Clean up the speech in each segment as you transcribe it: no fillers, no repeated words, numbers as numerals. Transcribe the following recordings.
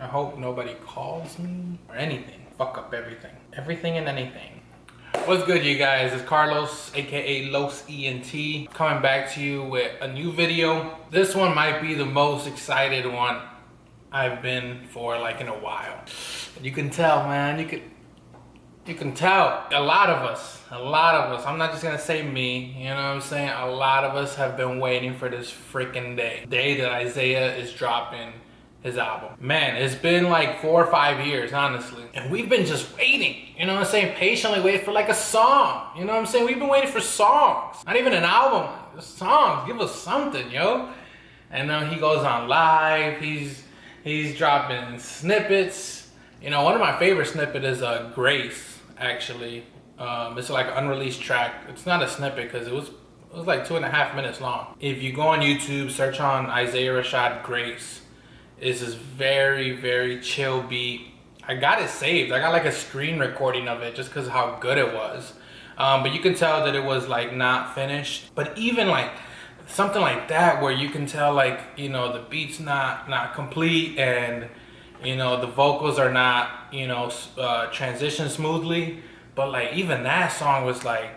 hope nobody calls me or anything. Fuck up everything. Everything and anything. What's good, you guys? It's Carlos, aka Los.Ent, coming back to you with a new video. This one might be the most excited one I've been for like in a while. You can tell, man. You can tell. A lot of us, I'm not just gonna say me, you know what I'm saying? A lot of us have been waiting for this freaking day that Isaiah is dropping his album. Man, it's been like 4 or 5 years, honestly. And we've been just waiting, you know what I'm saying? Patiently waiting for like a song, you know what I'm saying? We've been waiting for songs. Not even an album, just songs. Give us something, yo. And then he goes on live, he's dropping snippets. You know, one of my favorite snippets is Grace, actually. It's like an unreleased track. It's not a snippet because it was like 2.5 minutes long. If you go on YouTube, search on Isaiah Rashad Grace. It's this very, very chill beat. I got it saved. I got like a screen recording of it just because of how good it was. But you can tell that it was like not finished. But even like something like that where you can tell like, you know, the beat's not complete and, you know, the vocals are not, you know, transition smoothly. But like even that song was like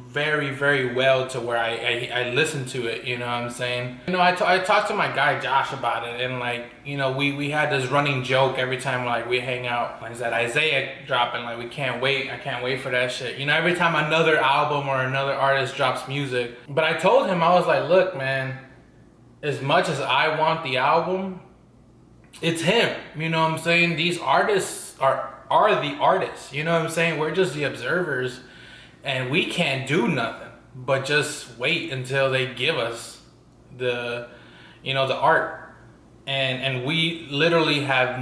very, very well to where I listened to it, you know what I'm saying? You know, I talked to my guy Josh about it, and like, you know, we had this running joke every time like we hang out, like that Isaiah dropping, like we can't wait, I can't wait for that shit. You know, every time another album or another artist drops music. But I told him, I was like, look, man, as much as I want the album, it's him, you know what I'm saying? These artists are the artists, you know what I'm saying? We're just the observers. And we can't do nothing but just wait until they give us the, you know, the art. And we literally have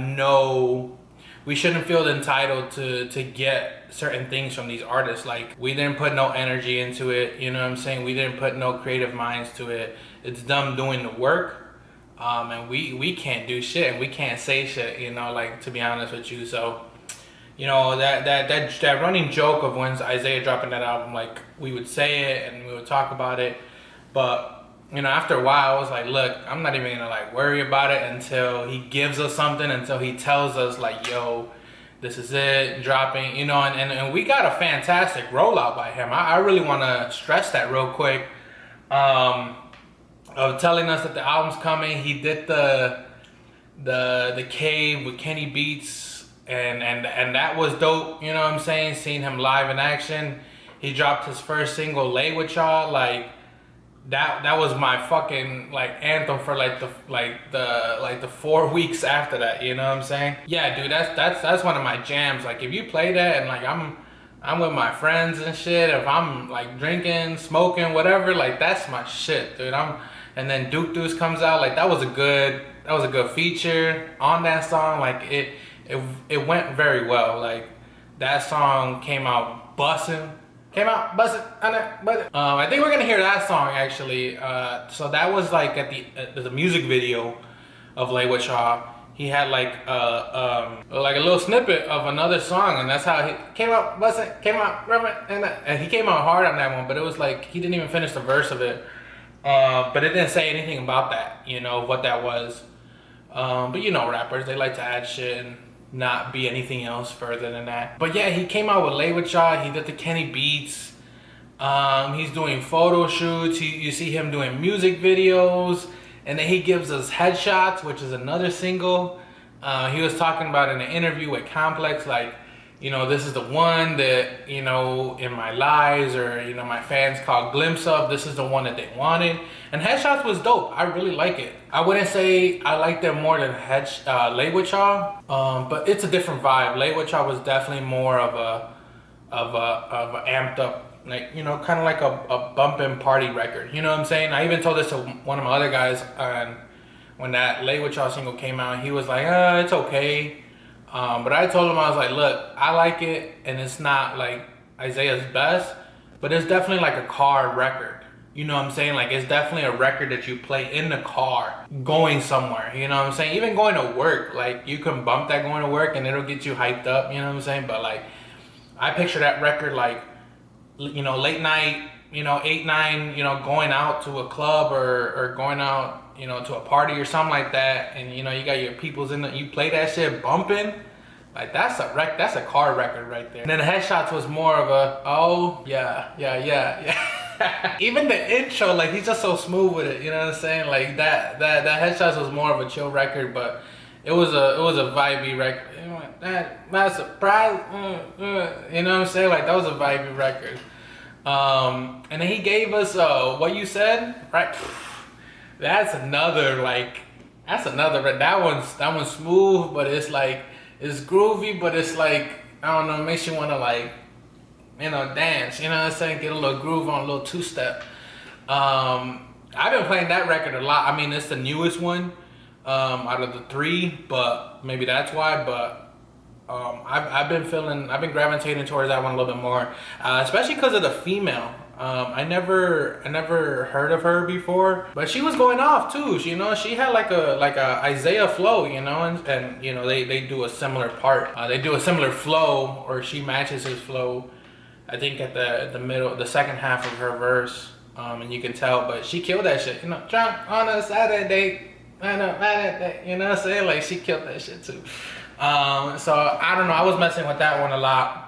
we shouldn't feel entitled to get certain things from these artists. Like, we didn't put no energy into it, you know what I'm saying? We didn't put no creative minds to it. It's them doing the work. And we can't do shit, and we can't say shit, you know, like, to be honest with you. So, you know, that running joke of when Isaiah dropping that album, like, we would say it and we would talk about it, but, you know, after a while I was like, look, I'm not even gonna like worry about it until he gives us something, until he tells us like, yo, this is it, dropping, you know. And we got a fantastic rollout by him. I really want to stress that real quick, of telling us that the album's coming. He did the Cave with Kenny Beats, and that was dope, you know what I'm saying? Seeing him live in action. He dropped his first single, Lay With Y'all. Like, that was my fucking like anthem for like the 4 weeks after that, you know what I'm saying? Yeah, dude, that's one of my jams. Like, if you play that and like I'm with my friends and shit, if I'm like drinking, smoking, whatever, like, that's my shit, dude. And then Deuce comes out, like, that was a good feature on that song. Like, it went very well. Like, that song came out bussin'. I think we're gonna hear that song actually. So that was like at the music video of Lay With Y'all. He had like a little snippet of another song, and that's how he came out bussin', and he came out hard on that one. But it was like he didn't even finish the verse of it. But it didn't say anything about that, you know, what that was. But you know, rappers, they like to add shit and not be anything else further than that. But yeah, he came out with Lay With Y'all. He did the Kenny Beats. He's doing photo shoots. You see him doing music videos. And then he gives us Headshots, which is another single. He was talking about in an interview with Complex, like, you know, this is the one that, you know, in my lives, or, you know, my fans call Glimpse of. This is the one that they wanted. And Headshots was dope. I really like it. I wouldn't say I like them more than Lay With Y'all, but it's a different vibe. Lay With Y'all was definitely more of a amped up, like, you know, kind of like a bumping party record. You know what I'm saying? I even told this to one of my other guys, and when that Lay With Y'all single came out, he was like, it's okay. But I told him, I was like, look, I like it, and it's not like Isaiah's best, but it's definitely like a car record. You know what I'm saying? Like, it's definitely a record that you play in the car going somewhere. You know what I'm saying? Even going to work, like, you can bump that going to work and it'll get you hyped up. You know what I'm saying? But like, I picture that record like, you know, late night, you know, 8, 9, you know, going out to a club or going out you know, to a party or something like that, and you know, you got your peoples in the, you play that shit bumping, like that's a car record right there. And then the Headshots was more of a, oh yeah. Even the intro, like he's just so smooth with it, you know what I'm saying? Like that Headshots was more of a chill record, but it was a vibey record. You know, that surprise, you know what I'm saying? Like that was a vibey record. And then he gave us What You Said, right? That's another that one's smooth, but it's like it's groovy, but it's like, I don't know, it makes you want to like, you know, dance, you know what I'm saying? Get a little groove on, a little two-step. I've been playing that record a lot. I mean, it's the newest one out of the 3, but maybe that's why. But I've been gravitating towards that one a little bit more, especially because of the female. I never heard of her before, but she was going off too. You know, she had like a Isaiah flow, you know, and you know, they do a similar part. They do a similar flow, or she matches his flow. I think at the middle, the second half of her verse, and you can tell. But she killed that shit. You know, drunk on a Saturday, you know what I'm saying? Like she killed that shit too. So I don't know. I was messing with that one a lot.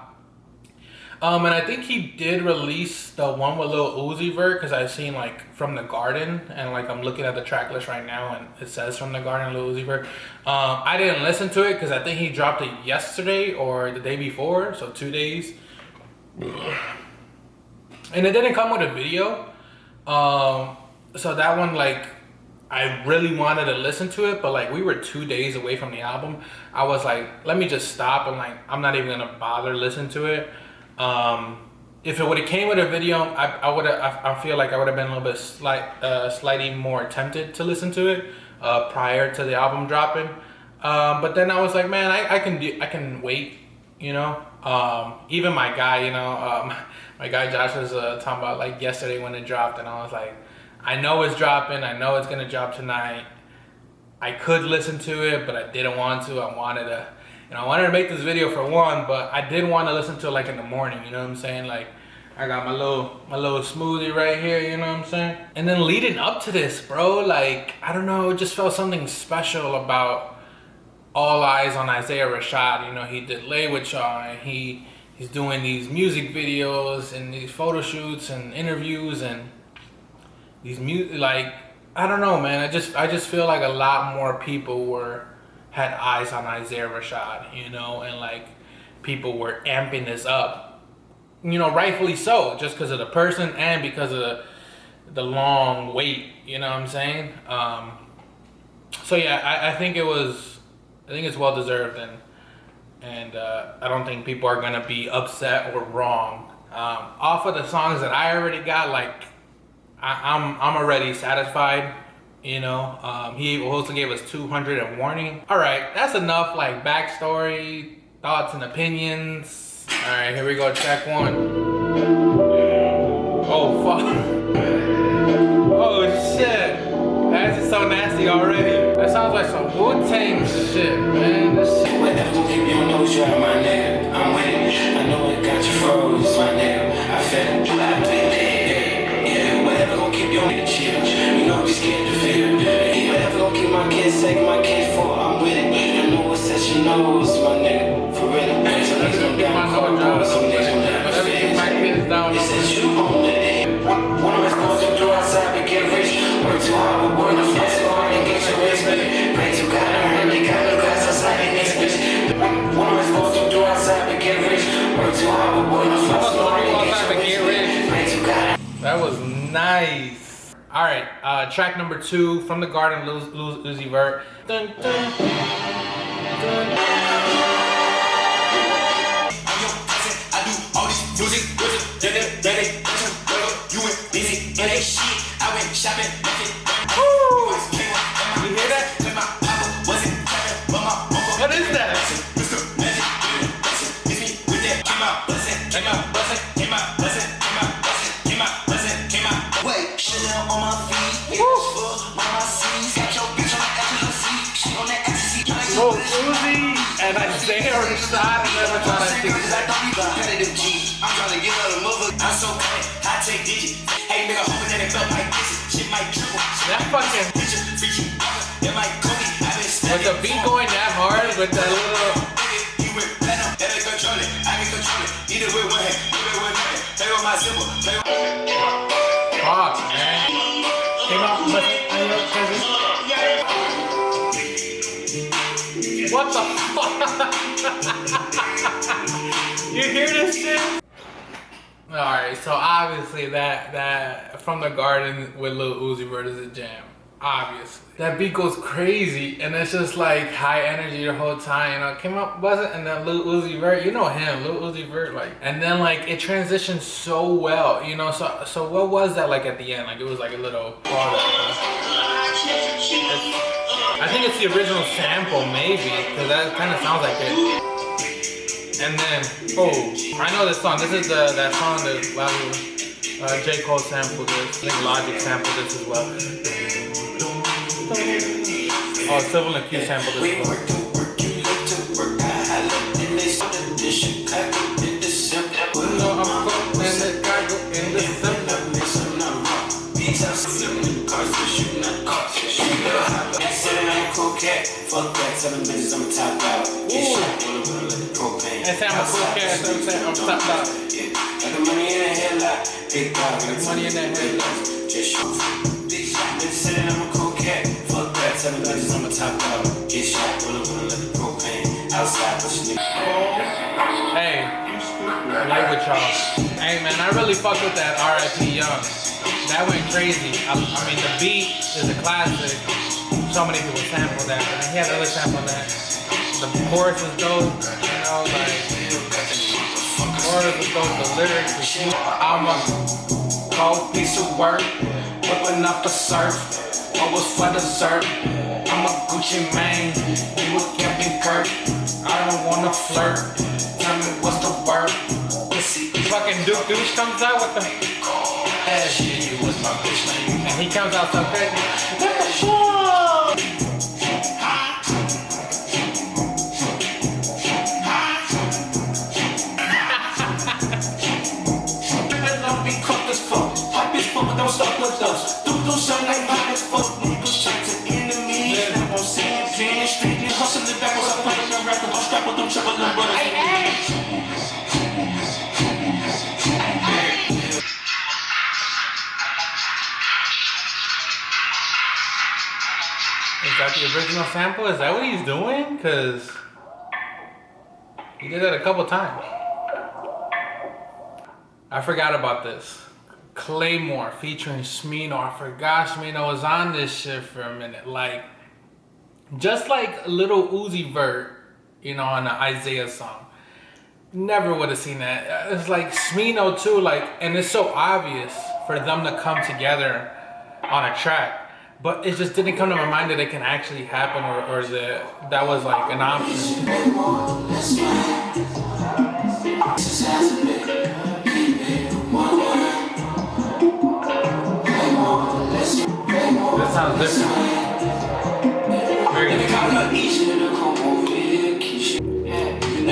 And I think he did release the one with Lil Uzi Vert, because I've seen like From the Garden, and like I'm looking at the track list right now and it says From the Garden, Lil Uzi Vert. I didn't listen to it because I think he dropped it yesterday or the day before, so 2 days. And it didn't come with a video. So that one, like, I really wanted to listen to it, but like we were 2 days away from the album. I was like, let me just stop, and like I'm not even gonna bother listening to it. If it would have came with a video, I feel like I would have been a little bit slightly more tempted to listen to it prior to the album dropping. But then I was like, man, I can wait, you know. Even my guy, you know, my guy Josh was talking about like yesterday when it dropped, and I was like, I know it's dropping, I know it's gonna drop tonight. I could listen to it, but I didn't want to. I wanted to make this video for one, but I did want to listen to it like in the morning, you know what I'm saying? Like, I got my little smoothie right here, you know what I'm saying? And then leading up to this, bro, like, I don't know, it just felt something special about All Eyes on Isaiah Rashad. You know, he did Lay With Y'all, and he's doing these music videos and these photo shoots and interviews and these like, I don't know, man. I just feel like a lot more people had eyes on Isaiah Rashad, you know, and like people were amping this up, you know, rightfully so, just because of the person and because of the long wait, you know what I'm saying? So yeah, I think it's well deserved, and I don't think people are gonna be upset or wrong. Off of the songs that I already got, like I'm already satisfied. You know, he also gave us 200 and Warning. All right, that's enough like backstory, thoughts and opinions. All right, here we go, track 1. Oh, fuck. Oh, shit. That's just so nasty already. That sounds like some Wu-Tang shit, man. This shit. Whatever keep your nose dry, my nigga. I'm with it. I know it got you froze, my nigga. I feel it. I play it. Yeah, whatever gon' keep your nigga chill. You know we scared to feel. Whatever gon' keep my kids safe, my kids for. I'm with it. I know what says you knows, my nigga. For real. Some niggas gon' down cold, some niggas gon' down the fence. It says you own it. What am I supposed to do outside to get rich? Work too hard, but work the flex hard and get your rich, baby. Pray to God, I heard they got no guys outside in this bitch. What am I supposed to do outside to get rich? Work too hard, but work the flex hard and get your rich, pray to God. That was nice. All right, track number 2, From the Garden, Lil Uzi Vert. Dun, dun, dun. You hear that? What is that? Lil Uzi and Isaiah Rashad never trying to think that. I'm trying to get her a mother. I'm so cold. I take digits. Hey, nigga, hoping that it felt like this. Shit might triple. That fucking. With the beat going that hard, with that little. Fuck, man. Came out, but I love What the fuck? You hear this shit? Alright, so obviously that From the Garden with Lil Uzi Vert is a jam. Obviously. That beat goes crazy and it's just like high energy the whole time, you know. Came up, wasn't, and then Lil Uzi Vert, you know him, Lil Uzi Vert, like, and then like it transitioned so well, you know. So what was that like at the end? Like it was like a little I think it's the original sample, maybe, because that kind of sounds like it. And then, oh, I know this song. This is that song that J. Cole sampled this. I think Logic sampled this as well. Oh, Civil and Q sampled this as well. Fuck that, 7 minutes, I'm top out. Get shot, wanna let the propane. And say I'm a cool cat, so I'm saying I'm top out. Yeah, got the money in the headlock. Big dog, got the money in that headlock. Just shoot. Big shot, been saying I'm a cool cat. Fuck that, 7 minutes, I'm a top out. Get shot, wanna let the propane. Outside, push nigga. Hey, I like with y'all. Hey man, I really fucked with that R.I.P. Young. That went crazy. I mean, the beat is a classic. So many people sample that, and he had other sample that. The chorus was dope, you know, like the chorus was dope, the lyrics was cute. I'm a cold piece of work, whipping up a surf, always for dessert. I'm a Gucci man, you a Captain Kirk. I don't wanna flirt, tell me what's the word. Fucking Deuce comes out with the ass shit, you was my bitch name. and he comes out so crazy. What the fuck? Don't stop with us. Do something like hot as fuck. Niggas trying to enemies. I'm on scene, playing street, hustling backwards. I'm playing the rapper. Don't strap with them triple numbers. Is that the original sample? Is that what he's doing? Cause he did that a couple times. I forgot about this. Claymore featuring Smino. I forgot Smino was on this shit for a minute. Like, just like Lil Uzi Vert, you know, on the Isaiah song. Never would have seen that. It's like Smino too, like, and it's so obvious for them to come together on a track. But it just didn't come to my mind that it can actually happen, or that was like an option. That sounds different. Very good. Let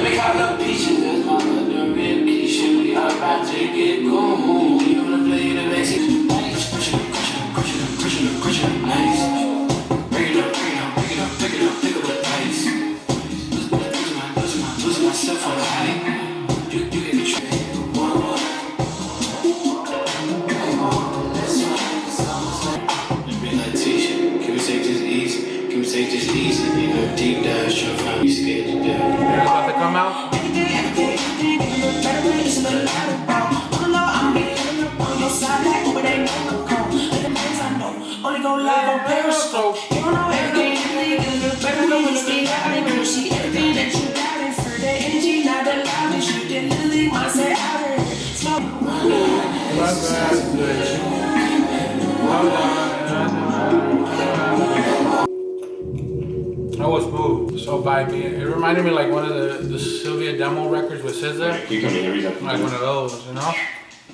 me call up Peaches, that's my mother, real Keisha. We are about to get going. You wanna play the basic? Nice. Bring it up, pick it up with the pace. Losing myself on the height. You get the trick. Take this easy, you know, deep dive, trying to find me scared to death. They're about to come out. Only go live on Periscope. You don't know everything. Better know when it's being out and you see everything that you got in for the energy, not the loudness. You did literally want to say out of it. Smoke. That was smooth, so vibey. It reminded me like one of the Sylvia demo records with SZA. Like one of those, you know?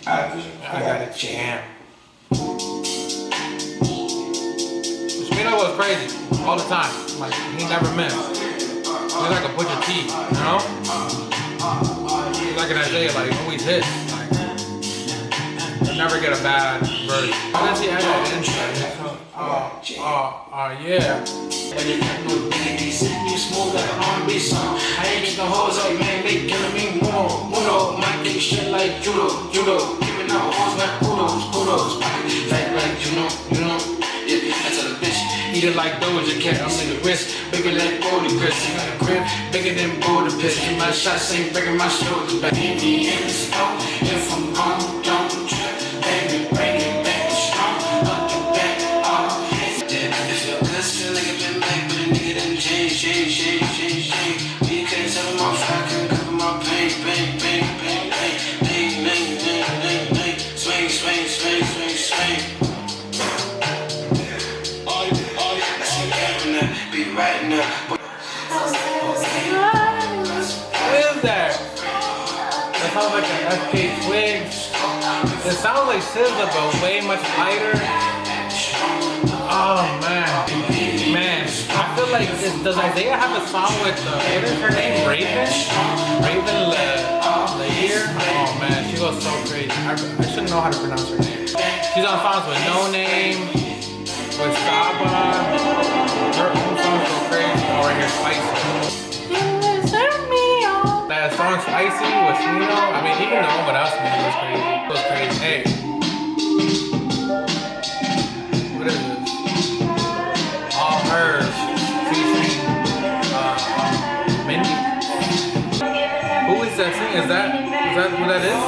I got a jam. Smino was crazy all the time. Like he never missed. He's like a Butcher T, you know? He's like an Isaiah, like always hits. Like he'll never get a bad version. Why does he add that intro? Yeah. But it got no diggity, sitting you smooth like an R&B song. I ain't get the hoes up, man, they killing me more. Mudo, might kick shit like judo. Giving out hoes like kudos. Like you know. Yeah, I tell a bitch, eat it like Doja Cat, I'm in the wrist. Bigger than Bodie Chris, I got a grip, bigger than Boulder Piss. And my shots ain't breaking my shoulders back. In the snow, if I'm home, don't trip. Baby, bring it back strong, up your back, yeah, it feel good, still like I've been back, but a nigga done change. You can't tell my fire, can't cover my pain. Swing. Right now. What is that? That sounds like an FK Twigs. It sounds like SZA, but way much lighter. Oh man, I feel like does Isaiah have a song with what is her name? Raven Lear? Oh man, she goes so crazy. I shouldn't know how to pronounce her name. She's on songs with No Name, with Saba. Her songs go crazy. Oh, right here, Spicy. That song Spicy with Smino. I mean, even though what else Smino was crazy. Hey. What is this? All Hers. Featuring Amindi. Who is that singing? Is that who that is?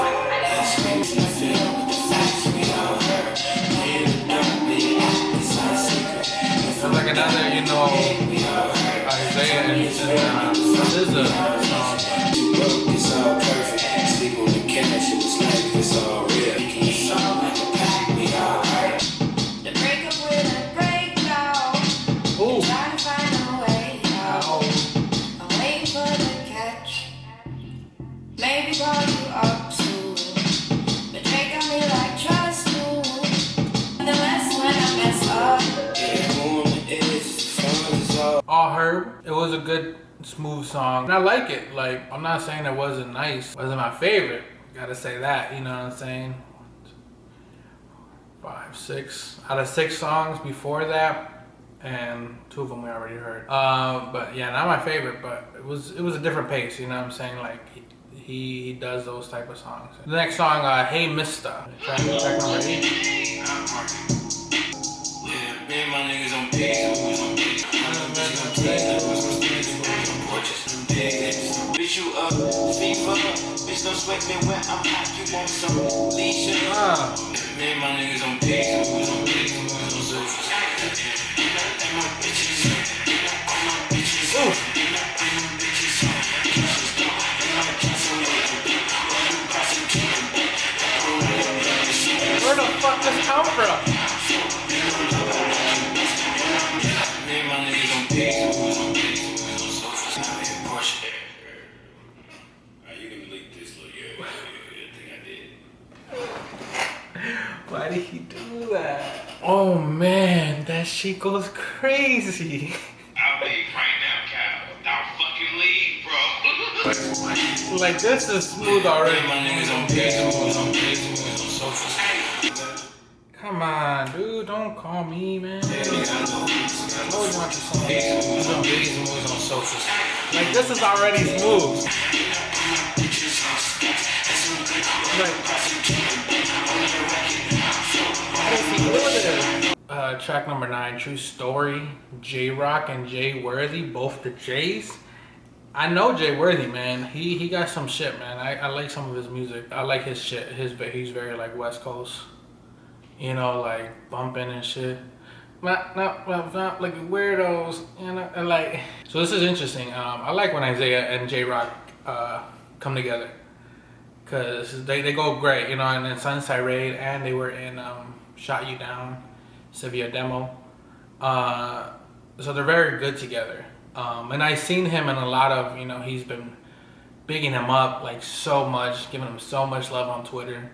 Sounds like another, Isaiah and SZA song. It's all perfect. Sleep on the couch, it was like it's all real. It's all like a pack, we all hurt. The breakup with a breakdown. Ooh. Trying to find a way out. I'm waiting for the catch. Maybe call you up soon. But drink on me like trust you. The less when I mess up. All Herb. It was a good, smooth song. And I like it. Like, I'm not saying it wasn't nice. It wasn't my favorite. Gotta say that, you know what I'm saying? 5, 6. Out of 6 songs before that, and 2 of them we already heard. But yeah, not my favorite, but it was a different pace, you know what I'm saying? Like, he does those type of songs. The next song, Hey Mista. Track number 8. Yeah, me and my niggas on page. Bitch, you up, fever. Bitch, don't sweat me when I'm hot. You want some leisure? Me and my niggas on page. Where the fuck this come from? Why did he do that? Oh man, that shit goes crazy. I'll leave right now, Cal. I'll fucking leave, bro. Like, this is smooth already. My niggas on page. Come on, dude, don't call me, man. I always want your song. Like, this is already smooth. Track number 9, True Story. J-Rock and Jay Worthy, both the J's. I know Jay Worthy, man. He got some shit, man. I like some of his music. I like his shit. He's very like West Coast, you know, like bumping and shit. Not like weirdos, you know. And like, so this is interesting. I like when Isaiah and J-Rock come together, cause they go great, you know. And then Tirade, and they were in Shot You Down, Sevilla Demo. So they're very good together. And I've seen him in a lot of, you know, he's been bigging him up like so much, giving him so much love on Twitter.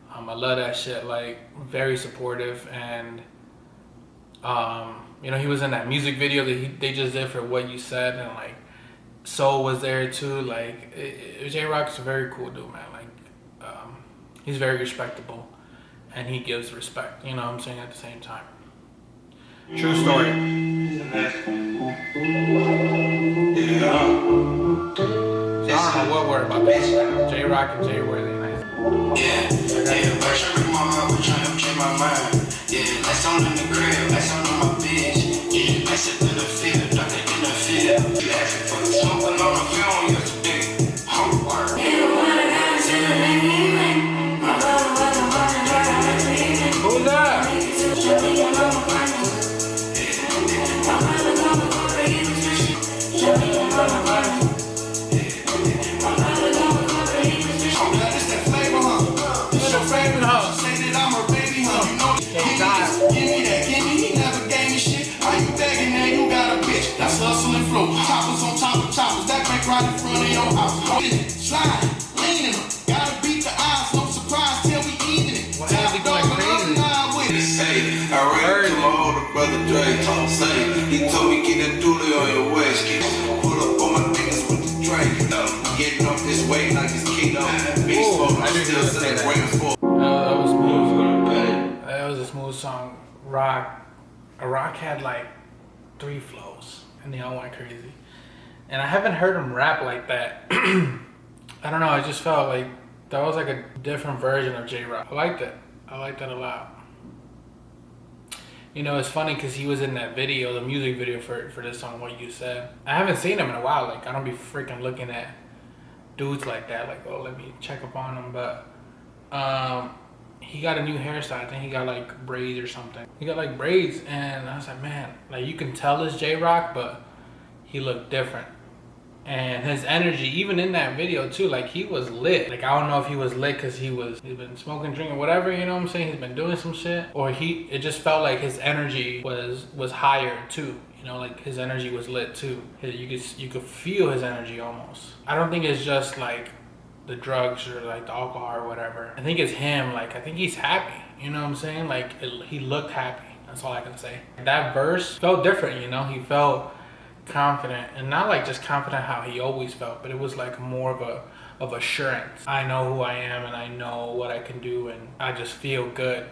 I love that shit, like very supportive. And you know, he was in that music video that they just did for What You Said, and like Soul was there too. Like J-Rock's a very cool dude, man. Like he's very respectable, and he gives respect, you know what I'm saying, at the same time. True story. So I don't know what word about this. J-Rock and J-Worthy. Nice. My mind. Yeah, lights on in the crib, lights on my bitch. Yeah, lights up in the field, darker in the field. You asking for the smoking on the film yesterday. Homework. Who's that? Favorite house. Say that I'm a baby, huh? You know Give me that, give me, he never gave me shit. Are you begging now? You got a bitch. That's hustle and flow. Choppers on top of choppers. That bank right in front of your house. Slide, leaning them. Gotta beat the odds. No surprise till we even it. Why is he going crazy? Say, I ran to my older brother Dre. Say, he told me get that dooley on your waist. Pull up on my niggas with the Drake. Getting off this weight like it's keto. Beast smoke, I still selling grams for. That was smooth. That was a smooth song. Rock had like 3 flows, and they all went crazy. And I haven't heard him rap like that. I don't know. I just felt like that was like a different version of J-Rock. I liked it. I liked that a lot. You know, it's funny because he was in that video, the music video for this song, What You Said. I haven't seen him in a while. Like, I don't be freaking looking at dudes like that. Like, oh, let me check up on him. But he got a new hairstyle. I think he got like braids or something. He got like braids, and I was like, man, like you can tell it's J-Rock, but he looked different. And his energy, even in that video too, like he was lit. Like I don't know if he was lit because he's been smoking, drinking, whatever, you know what I'm saying? He's been doing some shit, or it just felt like his energy was higher too. You know, like his energy was lit too. You could feel his energy almost. I don't think it's just like the drugs or like the alcohol or whatever. I think it's him. Like I think he's happy. You know what I'm saying? Like he looked happy. That's all I can say. That verse felt different. You know, he felt confident, and not like just confident how he always felt, but it was like more of assurance. I know who I am, and I know what I can do, and I just feel good.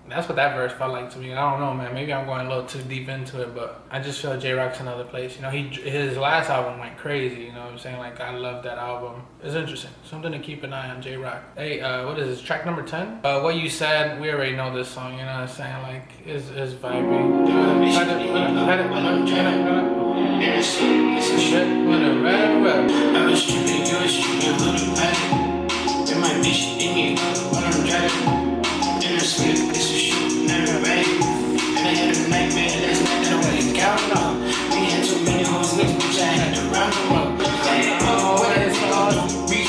That's what that verse felt like to me. I don't know, man. Maybe I'm going a little too deep into it, but I just feel J-Rock's another place. You know, his last album went crazy. You know what I'm saying? Like, I love that album. It's interesting. Something to keep an eye on, J-Rock. Hey, what is this? Track number 10? What You Said. We already know this song. You know what I'm saying? Like, it's vibey. I was tripping, you was tripping, little bad. And my bitch, in me, what I'm driving. In the script, this is shooting, never rain. And I had a nightmare last night that I wouldn't count on. We had too many hoes next, bitch, I had to round them up. Oh, what is lost? He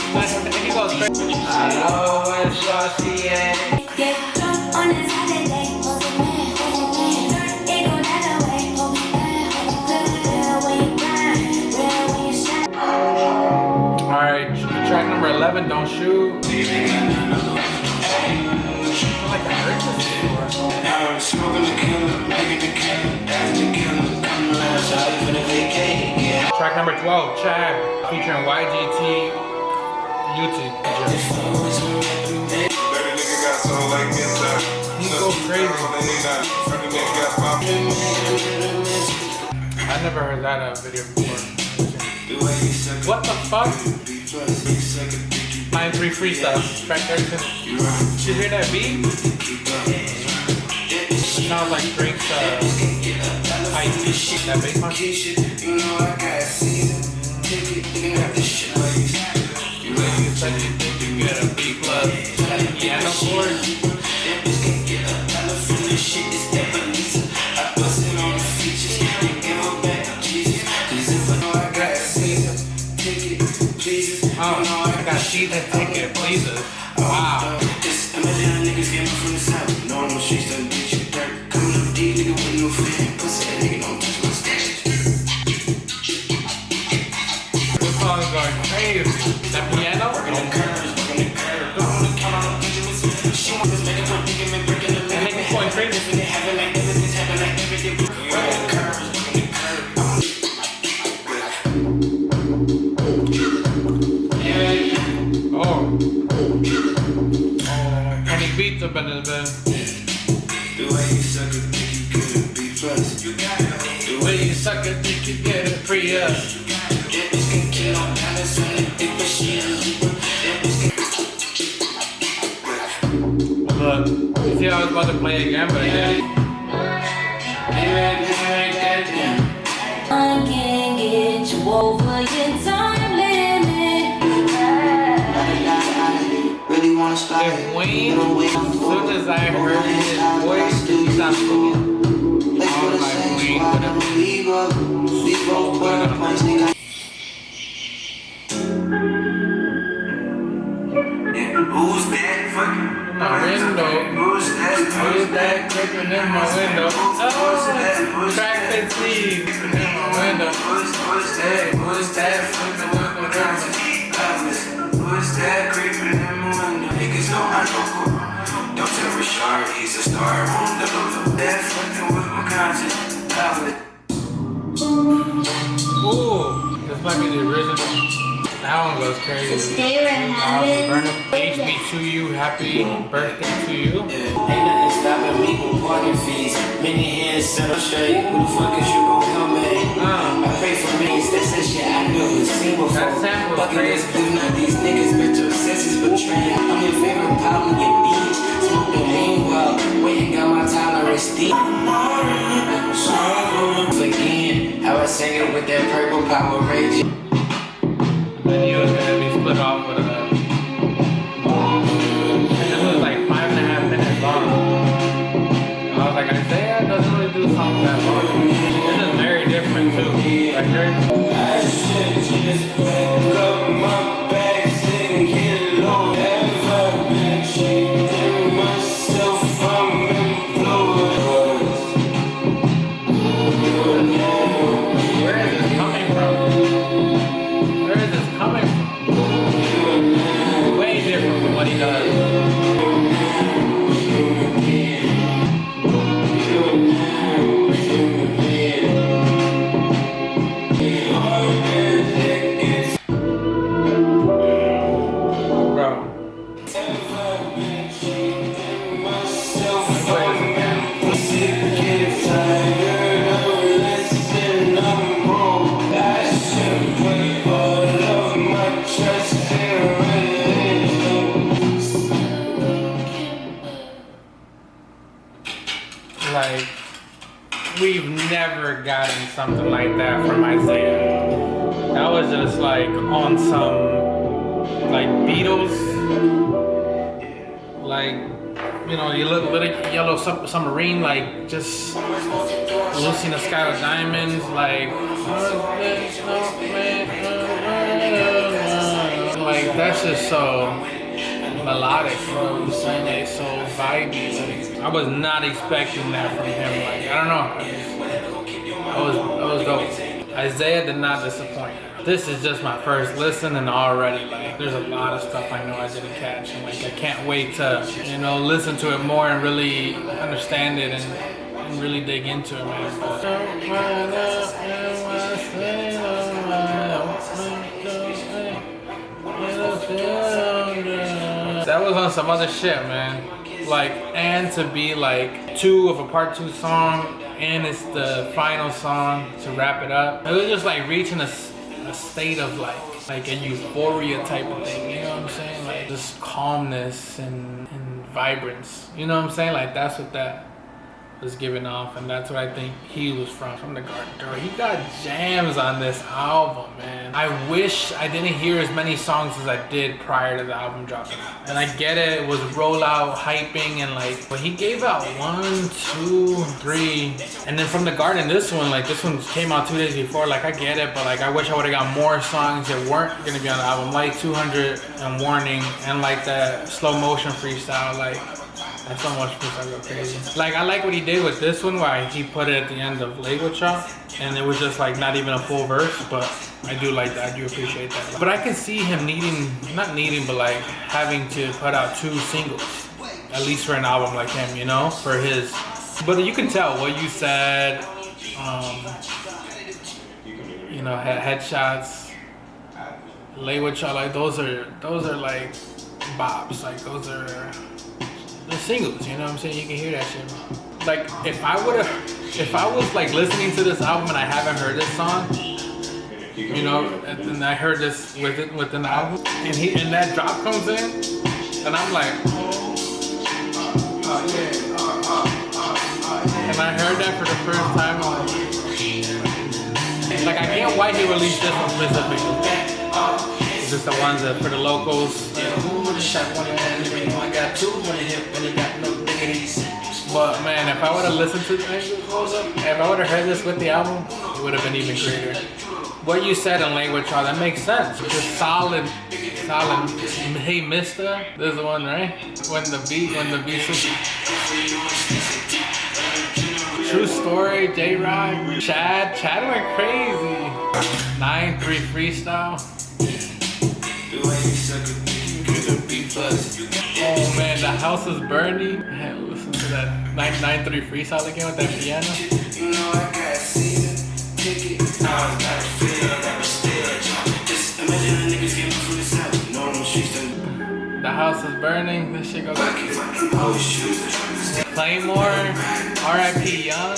goes crazy. I know what's lost, yeah. Get drunk on a Saturday, hold it man, hold it man. It go that way, hold it man, hold it man. When you grind, when you shine. Alright, track number 11, Don't Shoot. I like I heard this before. I'm smoking the killer, making the killer, that's the killer. Come around, so I put a vacate, yeah. Track number 12, Chad, featuring YGTUT. He goes crazy. I never heard that video before. What the fuck? Line 3 Freestyle, track 13. Did you hear that beat? It sounds like Drake's hype. That bass line. You know I got season. You got this shit like you said you think you get a B+. Piano chord. Oh, I got season ticket, please. Wow. Niggas came from the south. No, no streets done get you dirt. Coming up deep, nigga with no fan. Pussy, that nigga don't touch my stash. This song is going crazy. That piano? That nigga's going crazy. Any beats up in this bed? The way you suck a dick, you couldn't be trust. The way you suck it, think you get it free up. That bitch can kill on dollars on the dick, but she a leaper. That bitch can. Look, you see I was about to play again, but I didn't. I can't get you over your time limit. Really wanna start If Wayne, as soon as I heard his voice, he stopped singing. I was like, Wayne, who's that fucking? my window. Who's that creeping in my window? Oh, crack that sleeve in my window. Hey, who's that fucking window? Who's that creeping in my window? Niggas know I know. Don't tell Rashad, he's a star on the low. That fucking with my conscience. Ooh, this might be the original. That one goes crazy. HB to you, happy birthday to you. Ain't nothing stopping me from parking fees. Many hands set up straight. Who the fuck is you gon' come at? I pray for me. That's that shit I never seen before. That sample is crazy. Do not these niggas, but your senses betraying. I'm your favorite problem, your beach. Smoke the lean well. Waiting, got my tolerance deep. Again, how I sang it with that purple Power Ranger. The video is gonna be split off with a. And it was like 5.5 minutes long. I was like, Isaiah doesn't really do songs that long. This is very different too. Record. I should just pick up my bags and get low. Ever been cheating myself from employers. Where is this coming from? Where is this coming from? Way different from what he does. Like, we've never gotten something like that from Isaiah. That was just like on some like Beatles, like, you know, you look little yellow submarine, like just Lucy in the Sky with Diamonds, like that's just so melodic, you know what I'm saying? It's so vibey. Like, I was not expecting that from him. Like, I don't know. I was dope. Isaiah did not disappoint. This is just my first listen, and already like there's a lot of stuff I know I didn't catch, and like I can't wait to, you know, listen to it more and really understand it and really dig into it, man. That was on some other shit, man. Like, and to be like 2 of a part 2 song, and it's the final song to wrap it up. It was just like reaching a state of like a euphoria type of thing, you know what I'm saying? Like just calmness and vibrance, you know what I'm saying? Like that's what that was giving off, and that's what I think he was from the Garden Door. He got jams on this album, man. I wish I didn't hear as many songs as I did prior to the album dropping. And I get it was rollout, hyping, and like, but he gave out 1, 2, 3, and then from the Garden, this one came out 2 days before. Like, I get it, but like, I wish I would have got more songs that weren't gonna be on the album, like 200 and Warning, and like that slow motion freestyle, like. That's so much freestyle go crazy. Like, I like what he did with this one, where he put it at the end of YGTUT, and it was just like not even a full verse, but I do like that, I do appreciate that. But I can see him but like having to put out 2 singles, at least for an album like him, you know, for his. But you can tell what you said, you know, headshots, YGTUT, like those are like bops, like those are the singles, you know what I'm saying? You can hear that shit. like if I was like listening to this album and I haven't heard this song, you know, and I heard this within the album, and that drop comes in, and I'm like, and I heard that for the first time, like I get why he released this one specifically. It's just the ones that for the locals. But man, if I would have listened to this, if I would have heard this with the album, it would have been even greater. What you said in language, that makes sense. It's just solid. Hey, Mista, this is the one, right? When the beat is true story. J-Rod, Chad went crazy. 9-3 freestyle. Oh man, the house is burning. Man, listen to that 9-3 freestyle again with that piano. The house is burning. This shit goes. Claymore, R.I.P. Young.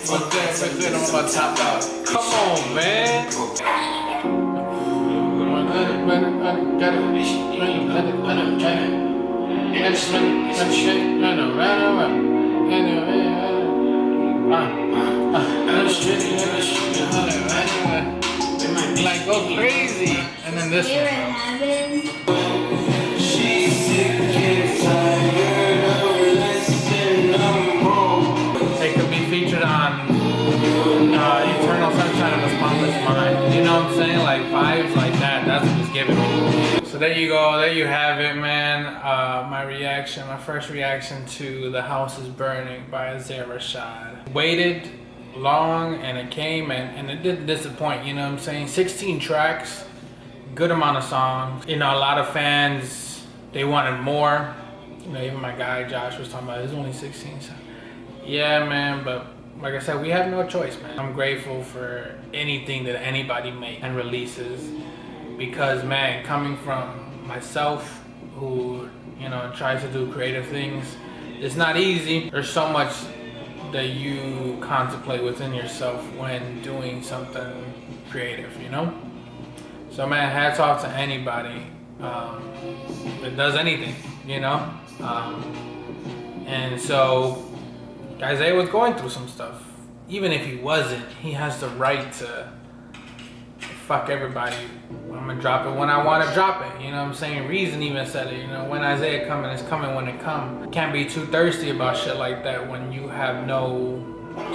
What's good? I'm about to top out. Come on, man. Like go crazy, and then this one. It could be featured on Eternal Sunshine of the Spotless Mind. You know what I'm saying? Like vibes like that. That's what it's giving me. So there you go. There you have it, man. My first reaction to The House is Burning by Isaiah Rashad. Waited long and it came and it didn't disappoint, you know what I'm saying? 16 tracks, good amount of songs. You know, a lot of fans, they wanted more. You know, even my guy Josh was talking about there's only 16 songs. Yeah, man, but like I said, we have no choice, man. I'm grateful for anything that anybody makes and releases because, man, coming from myself who, you know, tries to do creative things, it's not easy. There's so much that you contemplate within yourself when doing something creative, you know? So man, hats off to anybody that does anything, you know? And so Isaiah was going through some stuff. Even if he wasn't, he has the right to fuck everybody. I'm gonna drop it when I want to drop it. You know what I'm saying? Reason even said it. You know, when Isaiah coming, it's coming when it comes. Can't be too thirsty about shit like that when you have no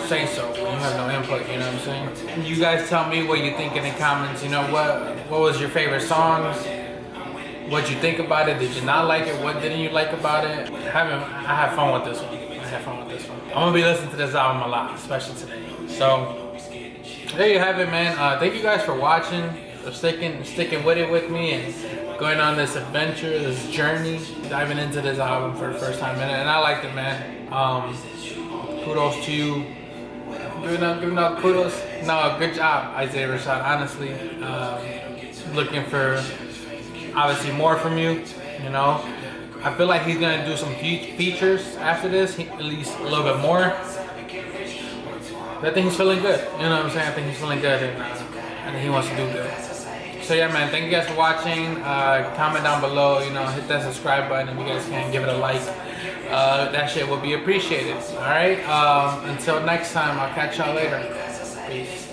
say so, when you have no input. You know what I'm saying? You guys tell me what you think in the comments. You know what was your favorite songs? What'd you think about it? Did you not like it? What didn't you like about it? I had fun with this one. I'm gonna be listening to this album a lot, especially today. So there you have it, man. Thank you guys for watching, for sticking with it with me and going on this adventure, this journey, diving into this album for the first time. And I liked it, man. Kudos to you. Giving up kudos. No, good job, Isaiah Rashad. Honestly, looking for obviously more from you. You know, I feel like he's gonna do some features after this, at least a little bit more. But I think he's feeling good. You know what I'm saying? I think he's feeling good and he wants to do good. So yeah, man, thank you guys for watching. Comment down below, you know, hit that subscribe button if you guys can, give it a like. That shit will be appreciated. Alright? Until next time, I'll catch y'all later. Peace.